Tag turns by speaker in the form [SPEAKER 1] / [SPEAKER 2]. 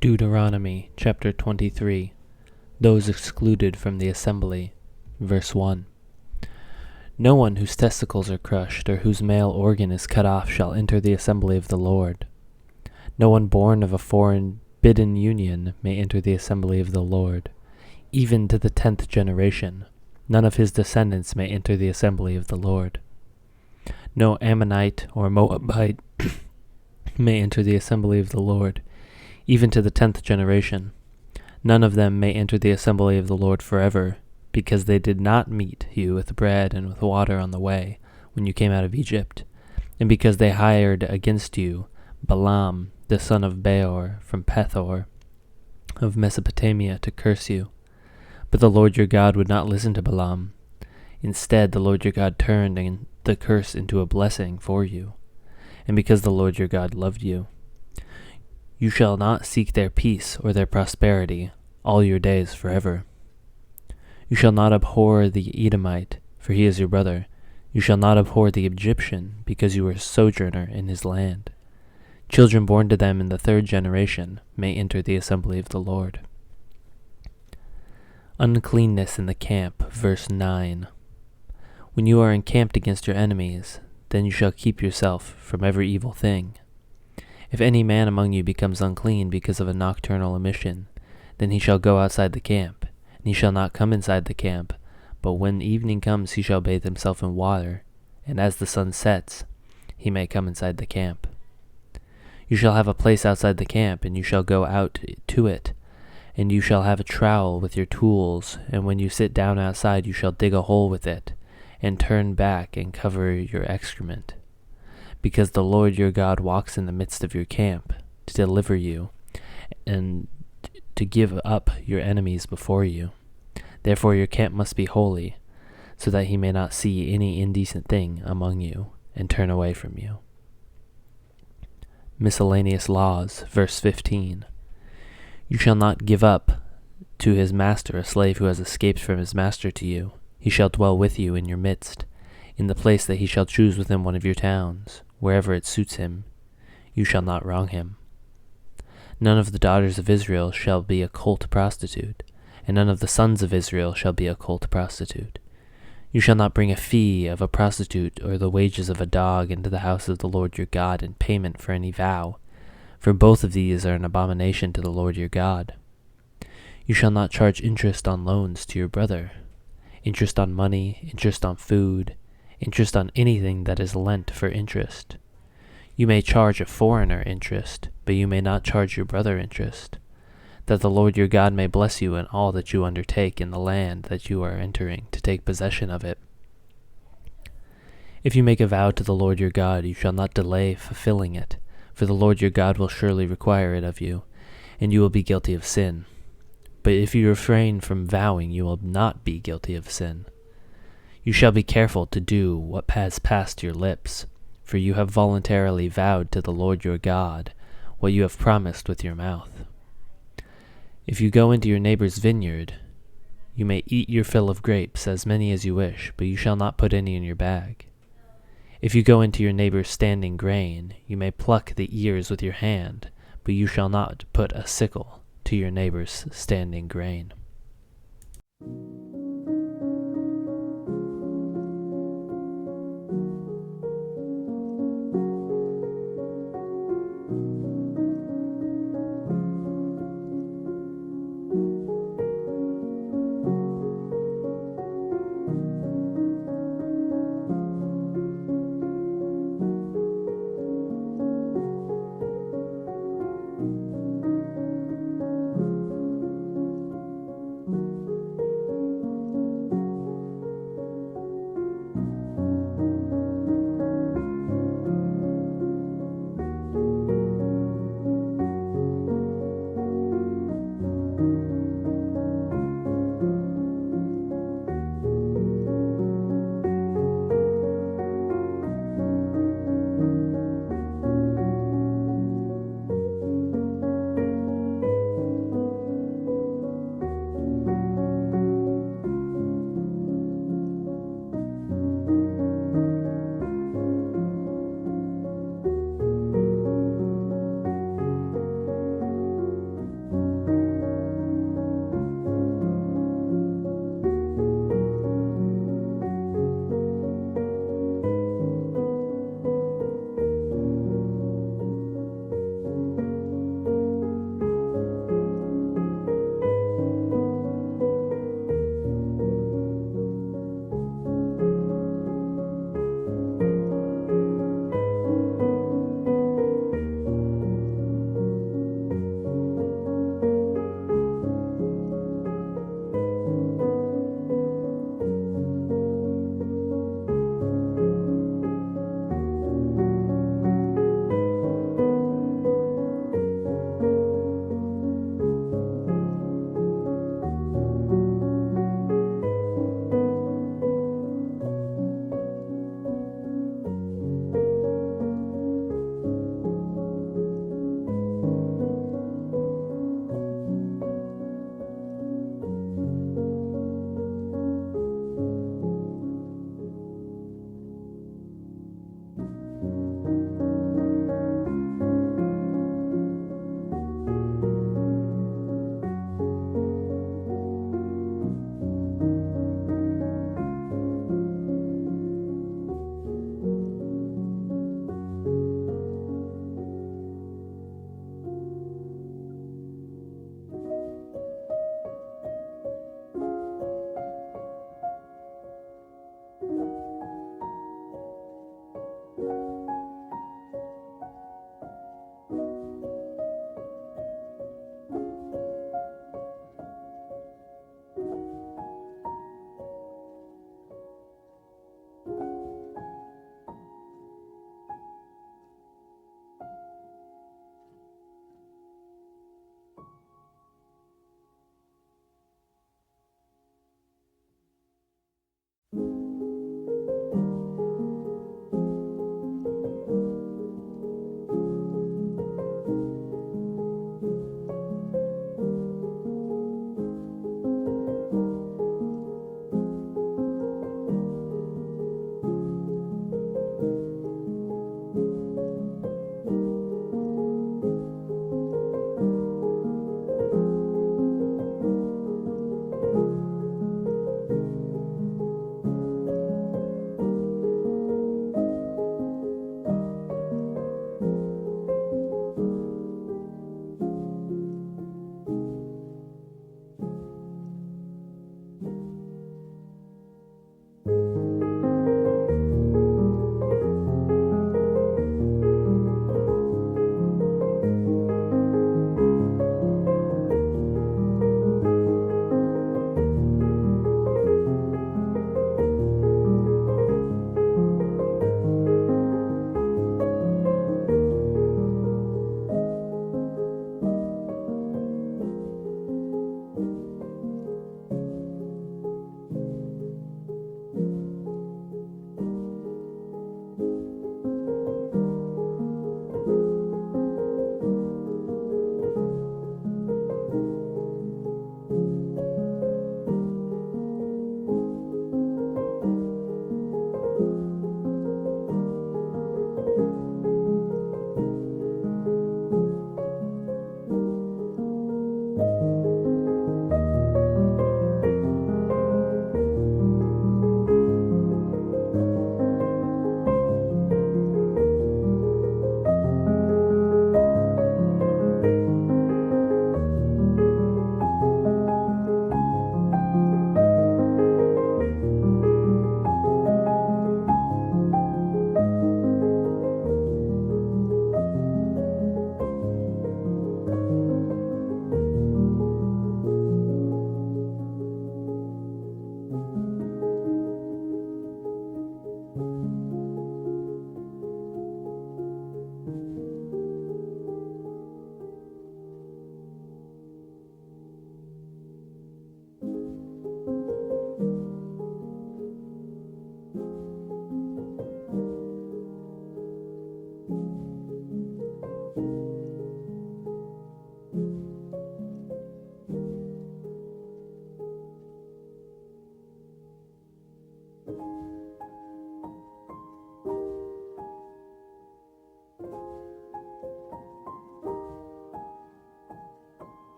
[SPEAKER 1] Deuteronomy Chapter 23. Those excluded from the assembly. Verse 1. No one whose testicles are crushed or whose male organ is cut off shall enter the assembly of the Lord. No one born of a forbidden union may enter the assembly of the Lord. Even to the 10th generation, none of his descendants may enter the assembly of the Lord. No Ammonite or Moabite may enter the assembly of the Lord. Even to the 10th generation, none of them may enter the assembly of the Lord forever, because they did not meet you with bread and with water on the way when you came out of Egypt, and because they hired against you Balaam the son of Beor from Pethor of Mesopotamia to curse you. But the Lord your God would not listen to Balaam. Instead, the Lord your God turned the curse into a blessing for you, and because the Lord your God loved you. You shall not seek their peace or their prosperity all your days forever. You shall not abhor the Edomite, for he is your brother. You shall not abhor the Egyptian, because you are a sojourner in his land. Children born to them in the 3rd generation may enter the assembly of the Lord. Uncleanness in the camp. Verse 9. When you are encamped against your enemies, then you shall keep yourself from every evil thing. If any man among you becomes unclean because of a nocturnal emission, then he shall go outside the camp, and he shall not come inside the camp, but when evening comes he shall bathe himself in water, and as the sun sets, he may come inside the camp. You shall have a place outside the camp, and you shall go out to it, and you shall have a trowel with your tools, and when you sit down outside you shall dig a hole with it, and turn back and cover your excrement. Because the Lord your God walks in the midst of your camp, to deliver you, and to give up your enemies before you. Therefore your camp must be holy, so that he may not see any indecent thing among you, and turn away from you. Miscellaneous laws. Verse 15. You shall not give up to his master a slave who has escaped from his master to you. He shall dwell with you in your midst, in the place that he shall choose within one of your towns. Wherever it suits him, you shall not wrong him. None of the daughters of Israel shall be a cult prostitute, and none of the sons of Israel shall be a cult prostitute. You shall not bring a fee of a prostitute or the wages of a dog into the house of the Lord your God in payment for any vow, for both of these are an abomination to the Lord your God. You shall not charge interest on loans to your brother, interest on money, interest on food, interest on anything that is lent for interest. You may charge a foreigner interest, but you may not charge your brother interest, that the Lord your God may bless you in all that you undertake in the land that you are entering to take possession of it. If you make a vow to the Lord your God, you shall not delay fulfilling it, for the Lord your God will surely require it of you, and you will be guilty of sin. But if you refrain from vowing, you will not be guilty of sin. You shall be careful to do what has passed your lips, for you have voluntarily vowed to the Lord your God what you have promised with your mouth. If you go into your neighbor's vineyard, you may eat your fill of grapes, as many as you wish, but you shall not put any in your bag. If you go into your neighbor's standing grain, you may pluck the ears with your hand, but you shall not put a sickle to your neighbor's standing grain.